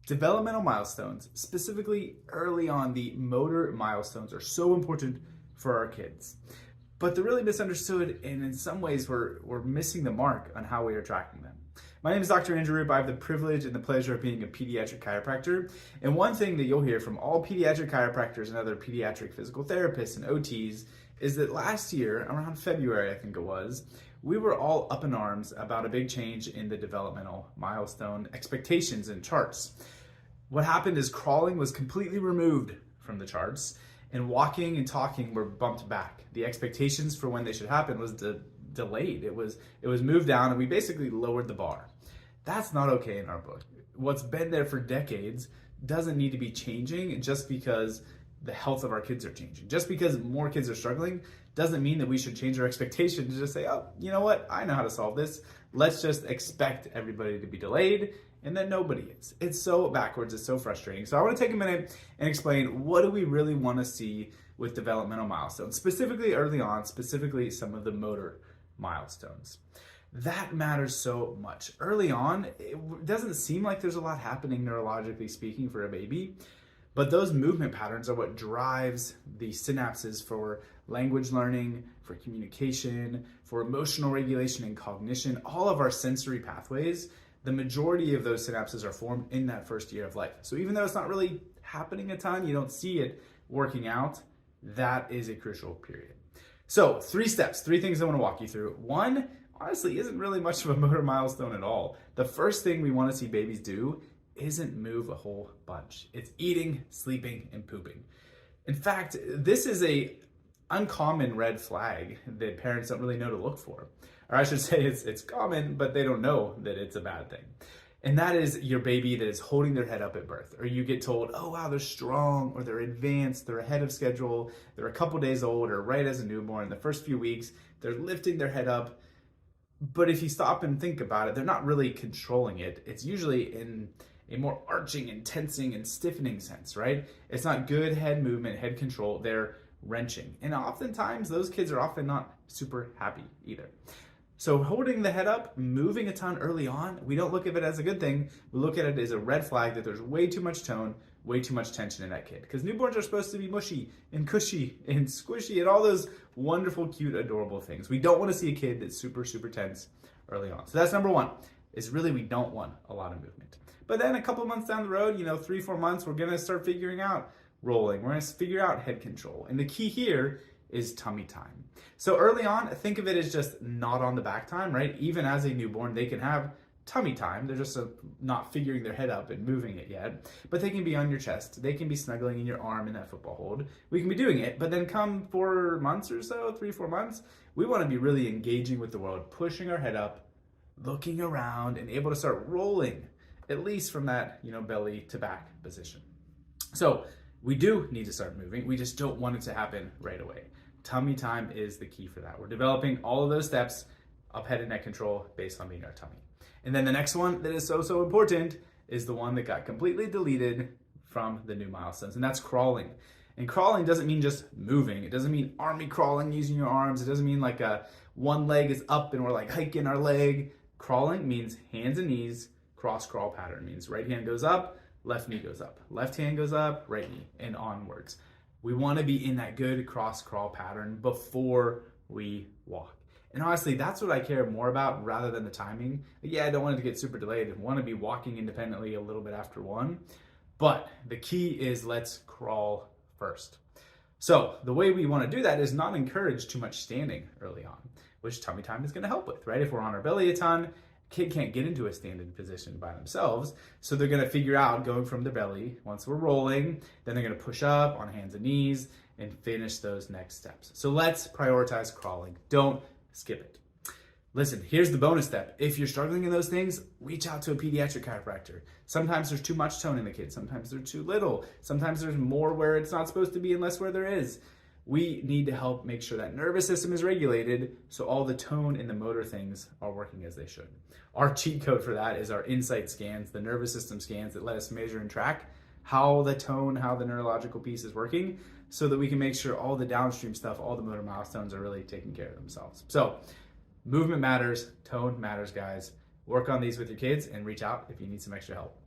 Developmental milestones, specifically early on, the motor milestones are so important for our kids. But they're really misunderstood, and in some ways we're missing the mark on how we are tracking them. My name is Dr. Andrew Roop. I have the privilege and the pleasure of being a pediatric chiropractor. And one thing that you'll hear from all pediatric chiropractors and other pediatric physical therapists and OTs is that last year, around February I think it was, we were all up in arms about a big change in the developmental milestone expectations and charts. What happened is crawling was completely removed from the charts, and walking and talking were bumped back. The expectations for when they should happen was delayed. It was moved down, and we basically lowered the bar. That's not okay in our book. What's been there for decades doesn't need to be changing just because the health of our kids are changing. Just because more kids are struggling doesn't mean that we should change our expectation to just say, oh, you know what? I know how to solve this. Let's just expect everybody to be delayed, and then nobody is. It's so backwards, it's so frustrating. So I want to take a minute and explain, what do we really want to see with developmental milestones, specifically early on, specifically some of the motor milestones. That matters so much. Early on, it doesn't seem like there's a lot happening neurologically speaking for a baby, but those movement patterns are what drives the synapses for language learning, for communication, for emotional regulation and cognition. All of our sensory pathways, the majority of those synapses are formed in that first year of life. So even though it's not really happening a ton, you don't see it working out, that is a crucial period. So 3 steps, 3 things I want to walk you through. One, honestly, isn't really much of a motor milestone at all. The first thing we want to see babies do isn't move a whole bunch. It's eating, sleeping, and pooping. In fact, this is a uncommon red flag that parents don't really know to look for. Or I should say it's common, but they don't know that it's a bad thing. And that is your baby that is holding their head up at birth. Or you get told, oh wow, they're strong, or they're advanced, they're ahead of schedule, they're a couple days old, or right as a newborn. The first few weeks, they're lifting their head up. But if you stop and think about it, they're not really controlling it. It's usually in a more arching and tensing and stiffening sense, right? It's not good head movement, head control. They're wrenching. And oftentimes, those kids are often not super happy either. So holding the head up, moving a ton early on, we don't look at it as a good thing. We look at it as a red flag that there's way too much tone, way too much tension in that kid. Because newborns are supposed to be mushy and cushy and squishy and all those wonderful, cute, adorable things. We don't want to see a kid that's super, super tense early on. So that's number one, is really we don't want a lot of movement. But then a couple of months down the road, 3-4 months, we're going to start figuring out rolling. We're going to figure out head control. And the key here is tummy time. So early on, think of it as just not on the back time, right? Even as a newborn, they can have tummy time. They're just not figuring their head up and moving it yet. But they can be on your chest. They can be snuggling in your arm in that football hold. We can be doing it. But then come 4 months or so, 3-4 months, we want to be really engaging with the world, pushing our head up, looking around, and able to start rolling, at least from that, belly to back position. So we do need to start moving. We just don't want it to happen right away. Tummy time is the key for that. We're developing all of those steps of head and neck control based on being our tummy. And then the next one that is so important is the one that got completely deleted from the new milestones, and that's crawling. And crawling doesn't mean just moving. It doesn't mean army crawling using your arms. It doesn't mean like one leg is up and we're like hiking our leg. Crawling means hands and knees, cross crawl pattern. It means right hand goes up, left knee goes up, left hand goes up, right knee, and onwards. We want to be in that good cross crawl pattern before we walk. And honestly, that's what I care more about rather than the timing. Yeah, I don't want it to get super delayed. I want to be walking independently a little bit after 1. But the key is let's crawl first. So the way we want to do that is not encourage too much standing early on, which tummy time is going to help with, right? If we're on our belly a ton, kid can't get into a standing position by themselves, so they're going to figure out going from the belly. Once we're rolling, then they're going to push up on hands and knees and finish those next steps. So let's prioritize crawling. Don't skip it. Listen, here's the bonus step. If you're struggling in those things, reach out to a pediatric chiropractor. Sometimes there's too much tone in the kid. Sometimes there's too little. Sometimes there's more where it's not supposed to be and less where there is. We need to help make sure that nervous system is regulated so all the tone and the motor things are working as they should. Our cheat code for that is our insight scans, the nervous system scans that let us measure and track how the tone, how the neurological piece is working so that we can make sure all the downstream stuff, all the motor milestones are really taking care of themselves. So movement matters, tone matters, guys. Work on these with your kids and reach out if you need some extra help.